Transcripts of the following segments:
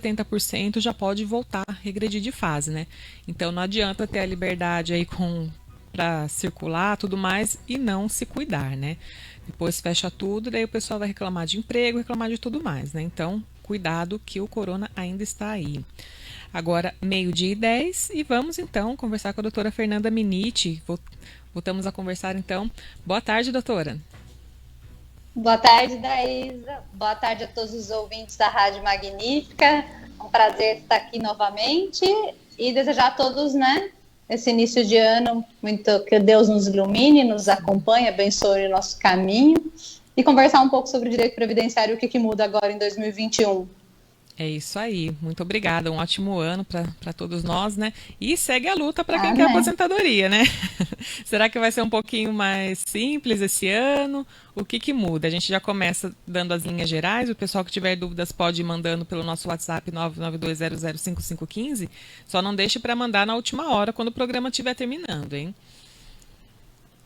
70% já pode voltar a regredir de fase, né? Então não adianta ter a liberdade aí para circular, tudo mais, e não se cuidar, né? Depois fecha tudo, daí o pessoal vai reclamar de emprego, reclamar de tudo mais, né? Então, cuidado que o corona ainda está aí. Agora, 12:10, e vamos então conversar com a doutora Fernanda Miniti. Voltamos a conversar então. Boa tarde, doutora. Boa tarde, Daísa. Boa tarde a todos os ouvintes da Rádio Magnífica. É um prazer estar aqui novamente e desejar a todos, né, esse início de ano, muito que Deus nos ilumine, nos acompanhe, abençoe o nosso caminho e conversar um pouco sobre o direito previdenciário e o que muda agora em 2021. É isso aí. Muito obrigada. Um ótimo ano para todos nós, né? E segue a luta para quem quer aposentadoria, né? Será que vai ser um pouquinho mais simples esse ano? O que muda? A gente já começa dando as linhas gerais. O pessoal que tiver dúvidas pode ir mandando pelo nosso WhatsApp 992005515. Só não deixe para mandar na última hora, quando o programa estiver terminando, hein?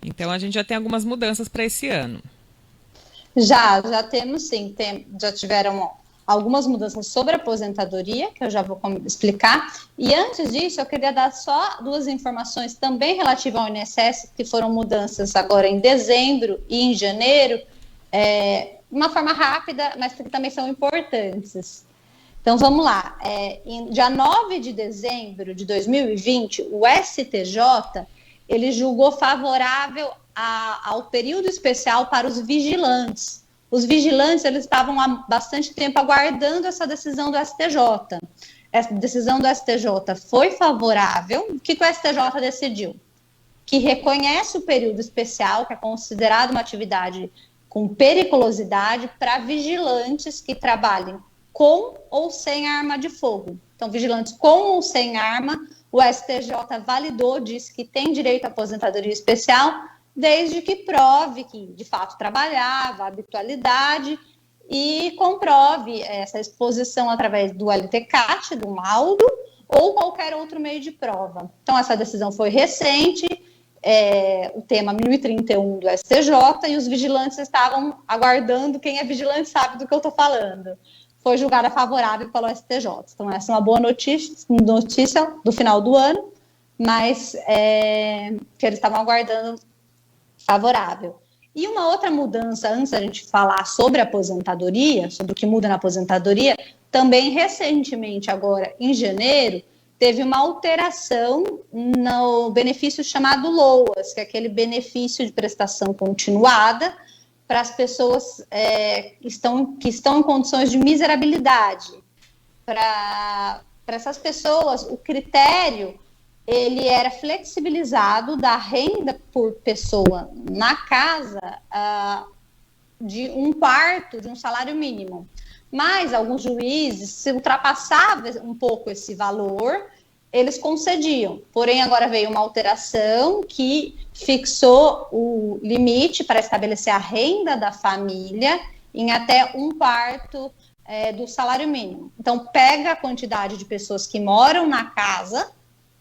Então, a gente já tem algumas mudanças para esse ano. Já temos sim. Já tiveram algumas mudanças sobre a aposentadoria, que eu já vou explicar. E antes disso, eu queria dar só duas informações também relativas ao INSS, que foram mudanças agora em dezembro e em janeiro, de uma forma rápida, mas que também são importantes. Então, vamos lá. Em dia 9 de dezembro de 2020, o STJ, ele julgou favorável ao período especial para os vigilantes. Os vigilantes, eles estavam há bastante tempo aguardando essa decisão do STJ. Essa decisão do STJ foi favorável. O que o STJ decidiu? Que reconhece o período especial, que é considerado uma atividade com periculosidade para vigilantes que trabalhem com ou sem arma de fogo. Então, vigilantes com ou sem arma, o STJ validou, disse que tem direito à aposentadoria especial, desde que prove que, de fato, trabalhava, a habitualidade, e comprove essa exposição através do LTCAT, do laudo, ou qualquer outro meio de prova. Então, essa decisão foi recente, o tema 1031 do STJ, e os vigilantes estavam aguardando. Quem é vigilante sabe do que eu estou falando. Foi julgada favorável pelo STJ. Então, essa é uma boa notícia do final do ano, mas que eles estavam aguardando favorável. E uma outra mudança, antes da gente falar sobre a aposentadoria, sobre o que muda na aposentadoria, também recentemente, agora em janeiro, teve uma alteração no benefício chamado LOAS, que é aquele benefício de prestação continuada para as pessoas que estão em condições de miserabilidade. Para essas pessoas, o critério ele era flexibilizado da renda por pessoa na casa de 1/4 de um salário mínimo. Mas alguns juízes, se ultrapassava um pouco esse valor, eles concediam. Porém, agora veio uma alteração que fixou o limite para estabelecer a renda da família em até 1/4 do salário mínimo. Então, pega a quantidade de pessoas que moram na casa,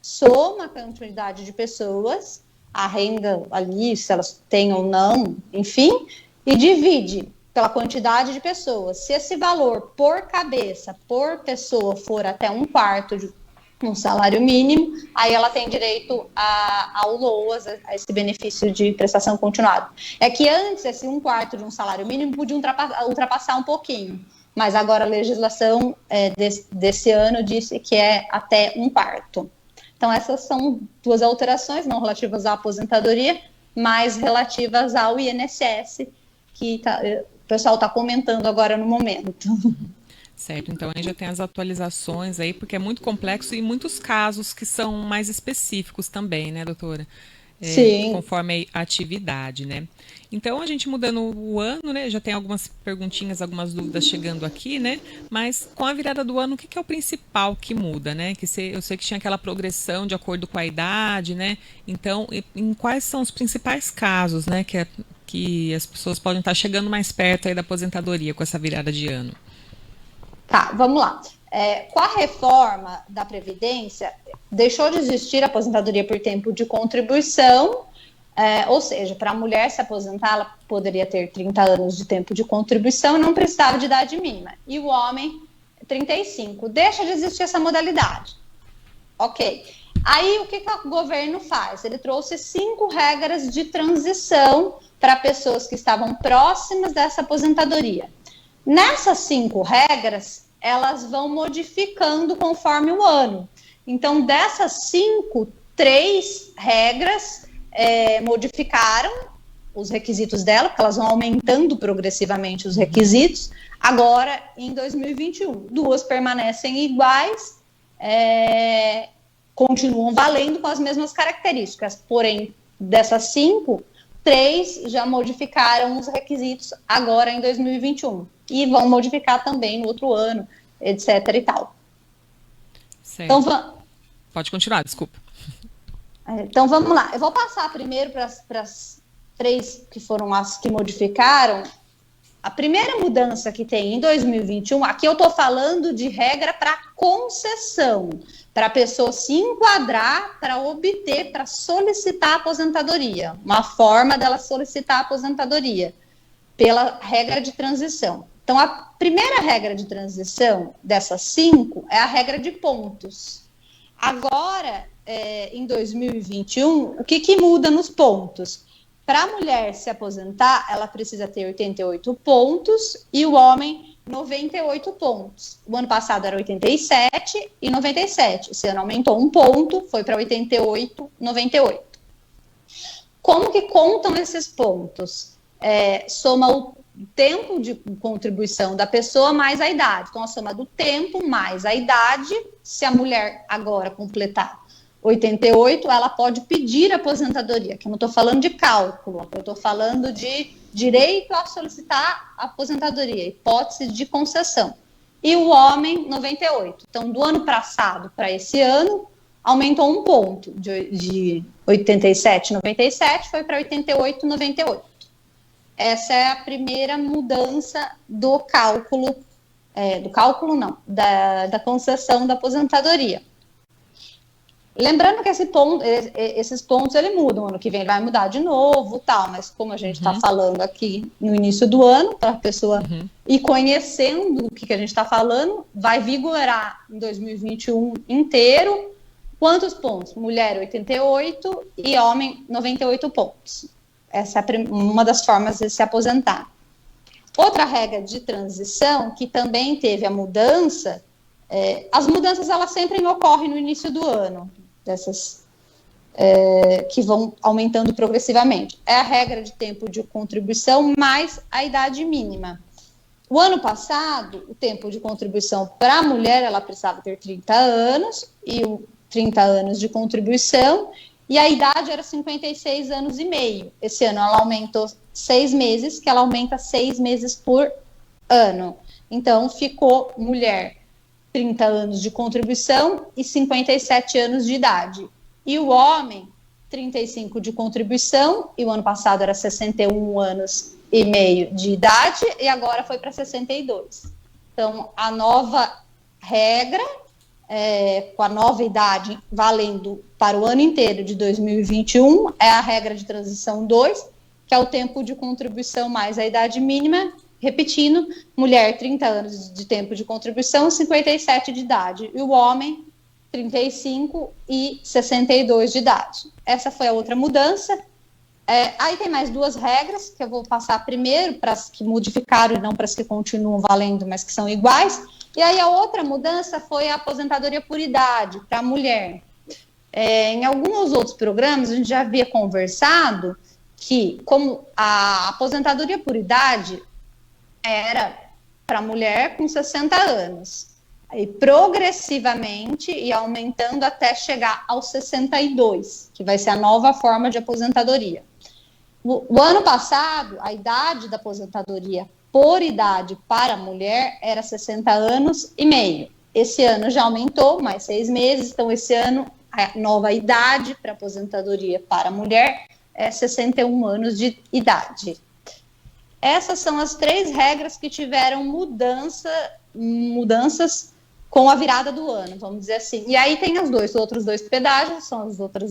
soma a quantidade de pessoas, a renda ali, se elas têm ou não, enfim, e divide pela quantidade de pessoas. Se esse valor por cabeça, por pessoa, for até 1/4 de um salário mínimo, aí ela tem direito ao LOAS, a esse benefício de prestação continuada. É que antes, esse 1/4 de um salário mínimo podia ultrapassar um pouquinho, mas agora a legislação desse ano disse que é até 1/4. Então, essas são duas alterações, não relativas à aposentadoria, mas relativas ao INSS, que o pessoal está comentando agora no momento. Certo, então aí já tem as atualizações aí, porque é muito complexo e muitos casos que são mais específicos também, né, doutora? Sim. Conforme a atividade, né? Então, a gente mudando o ano, né? Já tem algumas perguntinhas, algumas dúvidas chegando aqui, né? Mas com a virada do ano, o que é o principal que muda, né? Eu sei que tinha aquela progressão de acordo com a idade, né? Então, em quais são os principais casos, né? Que as pessoas podem estar chegando mais perto aí da aposentadoria com essa virada de ano? Tá, vamos lá. Com a reforma da Previdência, deixou de existir a aposentadoria por tempo de contribuição, ou seja, para a mulher se aposentar, ela poderia ter 30 anos de tempo de contribuição e não precisava de idade mínima. E o homem 35. Deixa de existir essa modalidade. Ok. Aí, o que o governo faz? Ele trouxe 5 regras de transição para pessoas que estavam próximas dessa aposentadoria. Nessas 5 regras, elas vão modificando conforme o ano. Então, dessas 5, 3 regras modificaram os requisitos dela, porque elas vão aumentando progressivamente os requisitos. Agora, em 2021, 2 permanecem iguais, continuam valendo com as mesmas características, porém, dessas 5, 3 já modificaram os requisitos agora em 2021 e vão modificar também no outro ano, etc. e tal. Certo. Então, pode continuar, desculpa. Então, vamos lá. Eu vou passar primeiro para as 3 que foram as que modificaram. A primeira mudança que tem em 2021, aqui eu estou falando de regra para concessão, para a pessoa se enquadrar, para obter, para solicitar a aposentadoria. Uma forma dela solicitar a aposentadoria, pela regra de transição. Então, a primeira regra de transição dessas 5 é a regra de pontos. Agora, em 2021, o que muda nos pontos? Para a mulher se aposentar, ela precisa ter 88 pontos e o homem 98 pontos. O ano passado era 87 e 97. Esse ano aumentou 1 ponto, foi para 88, 98. Como que contam esses pontos? Soma o tempo de contribuição da pessoa mais a idade. Então, a soma do tempo mais a idade, se a mulher agora completar 88, ela pode pedir aposentadoria, que eu não estou falando de cálculo, eu estou falando de direito a solicitar aposentadoria, hipótese de concessão. E o homem, 98. Então, do ano passado para esse ano, aumentou 1 ponto, de 87, 97, foi para 88, 98. Essa é a primeira mudança do cálculo, da concessão da aposentadoria. Lembrando que esses pontos ele mudam, ano que vem vai mudar de novo, tal, mas como a gente está falando aqui no início do ano, para a pessoa ir conhecendo o que a gente está falando, vai vigorar em 2021 inteiro. Quantos pontos? Mulher 88 e homem 98 pontos. Essa é uma das formas de se aposentar. Outra regra de transição, que também teve a mudança, as mudanças elas sempre ocorrem no início do ano, dessas que vão aumentando progressivamente. É a regra de tempo de contribuição mais a idade mínima. O ano passado, o tempo de contribuição para a mulher, ela precisava ter 30 anos, e 30 anos de contribuição, e a idade era 56 anos e meio. Esse ano ela aumentou 6 meses, que ela aumenta 6 meses por ano. Então, ficou mulher 30 anos de contribuição e 57 anos de idade. E o homem, 35 de contribuição, e o ano passado era 61 anos e meio de idade, e agora foi para 62. Então, a nova regra, com a nova idade valendo para o ano inteiro de 2021, é a regra de transição 2, que é o tempo de contribuição mais a idade mínima. Repetindo, mulher 30 anos de tempo de contribuição, 57 de idade, e o homem 35 e 62 de idade. Essa foi a outra mudança. Aí tem mais 2 regras, que eu vou passar primeiro, para as que modificaram e não para as que continuam valendo, mas que são iguais. E aí a outra mudança foi a aposentadoria por idade para a mulher. Em alguns outros programas, a gente já havia conversado que, como a aposentadoria por idade era para mulher com 60 anos. Aí, progressivamente, ia aumentando até chegar aos 62, que vai ser a nova forma de aposentadoria. O ano passado, a idade da aposentadoria por idade para a mulher era 60 anos e meio. Esse ano já aumentou mais 6 meses, então esse ano a nova idade para aposentadoria para a mulher é 61 anos de idade. Essas são as 3 regras que tiveram mudanças com a virada do ano, vamos dizer assim. E aí tem os outros dois pedágios, são as outras